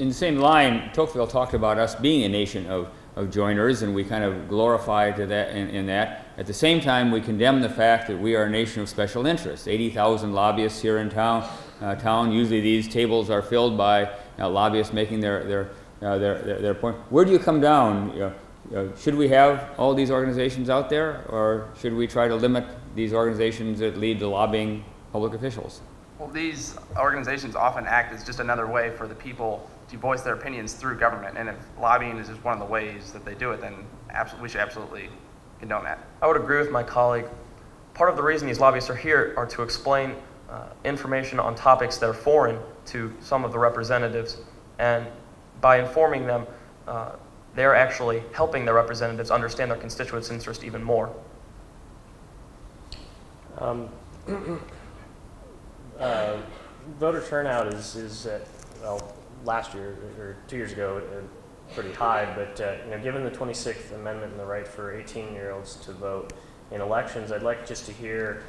in the same line, Tocqueville talked about us being a nation of joiners, and we kind of glorify to that in that. At the same time, we condemn the fact that we are a nation of special interests. 80,000 lobbyists here in town. Usually these tables are filled by lobbyists making their point. Where do you come down? Should we have all these organizations out there, or should we try to limit these organizations that lead to lobbying public officials? Well, these organizations often act as just another way for the people to voice their opinions through government, and if lobbying is just one of the ways that they do it, then we should absolutely condone that. I would agree with my colleague. Part of the reason these lobbyists are here are to explain information on topics that are foreign to some of the representatives, and by informing them, they're actually helping their representatives understand their constituents' interest even more. Voter turnout is well, last year or 2 years ago pretty high, but given the 26th Amendment and the right for 18-year-olds to vote in elections, I'd like just to hear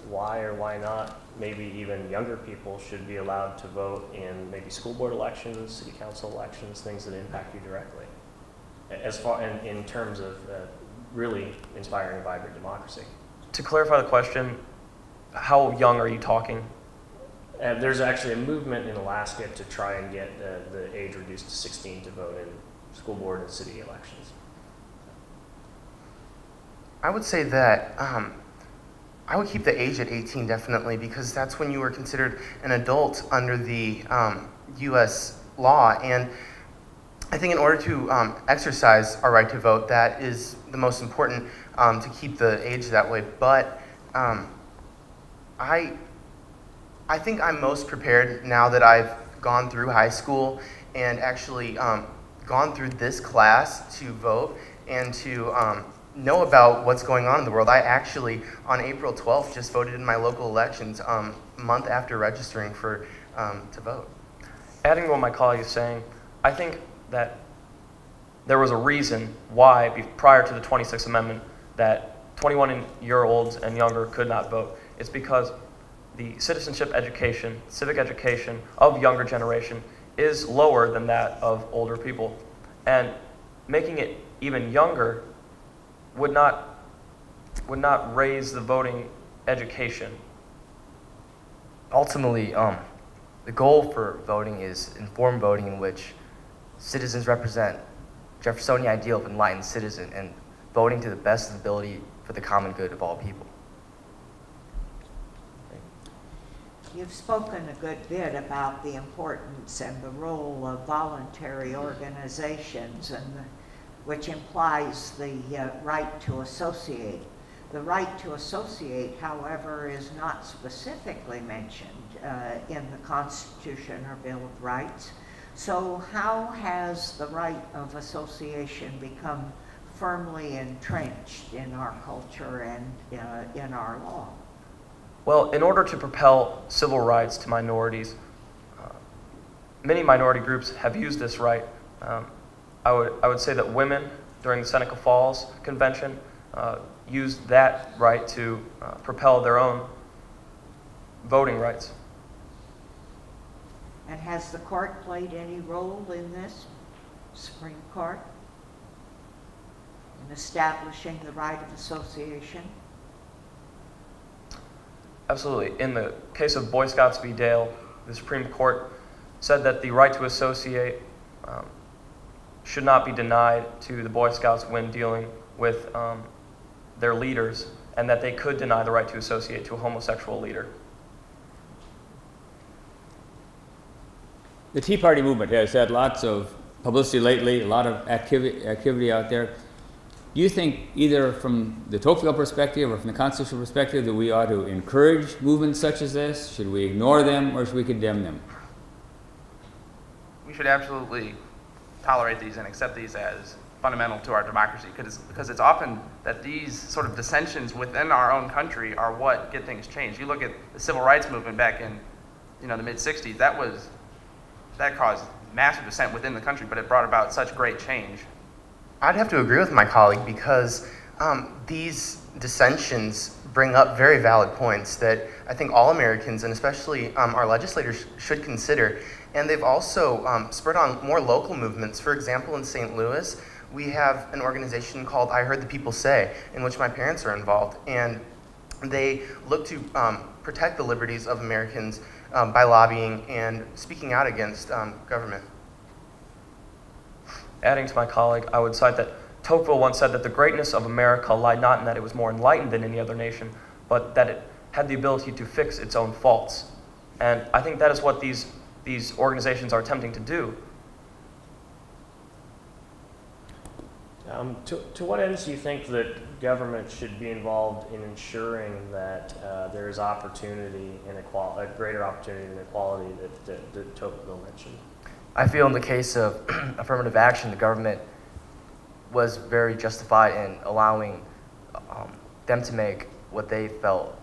why or why not maybe even younger people should be allowed to vote in maybe school board elections, city council elections, things that impact you directly, as far in terms of really inspiring a vibrant democracy. To clarify the question, how young are you talking? There's actually a movement in Alaska to try and get the age reduced to 16 to vote in school board and city elections. I would say that I would keep the age at 18 definitely, because that's when you were considered an adult under the U.S. law. And I think in order to exercise our right to vote, that is the most important, to keep the age that way. But I think I'm most prepared now that I've gone through high school and actually gone through this class to vote and to know about what's going on in the world. I actually, on April 12th, just voted in my local elections a month after registering for to vote. Adding to what my colleague is saying, I think that there was a reason why, prior to the 26th Amendment, that 21-year-olds and younger could not vote. It's because the citizenship education, civic education of younger generation is lower than that of older people. And making it even younger would not raise the voting education. Ultimately, the goal for voting is informed voting, in which citizens represent Jeffersonian ideal of enlightened citizen and voting to the best of the ability for the common good of all people. You've spoken a good bit about the importance and the role of voluntary organizations, which implies the right to associate. The right to associate, however, is not specifically mentioned in the Constitution or Bill of Rights. So how has the right of association become firmly entrenched in our culture and in our law? Well, in order to propel civil rights to minorities, many minority groups have used this right. I would say that women during the Seneca Falls Convention used that right to propel their own voting rights. And has the court played any role in this, Supreme Court, in establishing the right of association? Absolutely. In the case of Boy Scouts v. Dale, the Supreme Court said that the right to associate should not be denied to the Boy Scouts when dealing with their leaders, and that they could deny the right to associate to a homosexual leader. The Tea Party movement has had lots of publicity lately, a lot of activity out there. Do you think, either from the Tocqueville perspective or from the constitutional perspective, that we ought to encourage movements such as this? Should we ignore them, or should we condemn them? We should absolutely tolerate these and accept these as fundamental to our democracy, because it's often that these sort of dissensions within our own country are what get things changed. You look at the civil rights movement back in the mid-60s, that caused massive dissent within the country, but it brought about such great change. I'd have to agree with my colleague, because these dissensions bring up very valid points that I think all Americans, and especially our legislators, should consider. And they've also spurred on more local movements. For example, in St. Louis, we have an organization called I Heard the People Say, in which my parents are involved. And they look to protect the liberties of Americans by lobbying and speaking out against government. Adding to my colleague, I would cite that Tocqueville once said that the greatness of America lied not in that it was more enlightened than any other nation, but that it had the ability to fix its own faults. And I think that is what these organizations are attempting to do. To what ends do you think that government should be involved in ensuring that there is opportunity and a greater opportunity and equality that Tocqueville mentioned? I feel in the case of affirmative action, the government was very justified in allowing them to make what they felt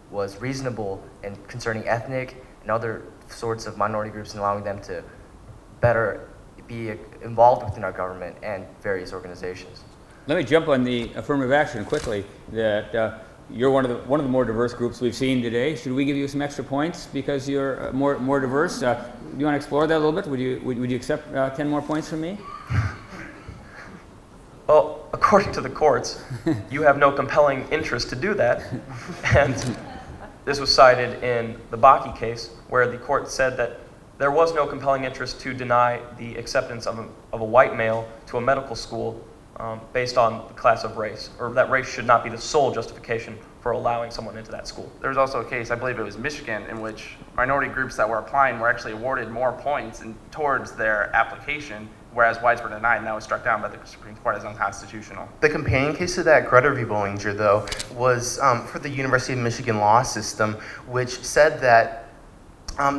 was reasonable and concerning ethnic and other sorts of minority groups, and allowing them to better be involved within our government and various organizations. Let me jump on the affirmative action quickly. That you're one of the more diverse groups we've seen today. Should we give you some extra points because you're more diverse? Do you want to explore that a little bit? Would you accept 10 more points from me? Well, according to the courts, you have no compelling interest to do that. And this was cited in the Bakke case, where the court said that there was no compelling interest to deny the acceptance of a white male to a medical school based on the class of race, or that race should not be the sole justification for allowing someone into that school. There was also a case, I believe it was Michigan, in which minority groups that were applying were actually awarded more points towards their application, whereas whites were denied, and that was struck down by the Supreme Court as unconstitutional. The companion case to that, Grutter v. Bollinger, though, was for the University of Michigan law system, which said that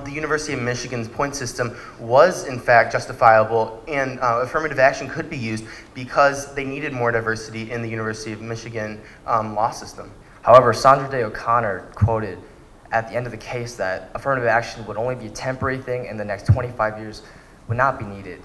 the University of Michigan's point system was, in fact, justifiable, and affirmative action could be used because they needed more diversity in the University of Michigan law system. However, Sandra Day O'Connor quoted at the end of the case that affirmative action would only be a temporary thing and the next 25 years would not be needed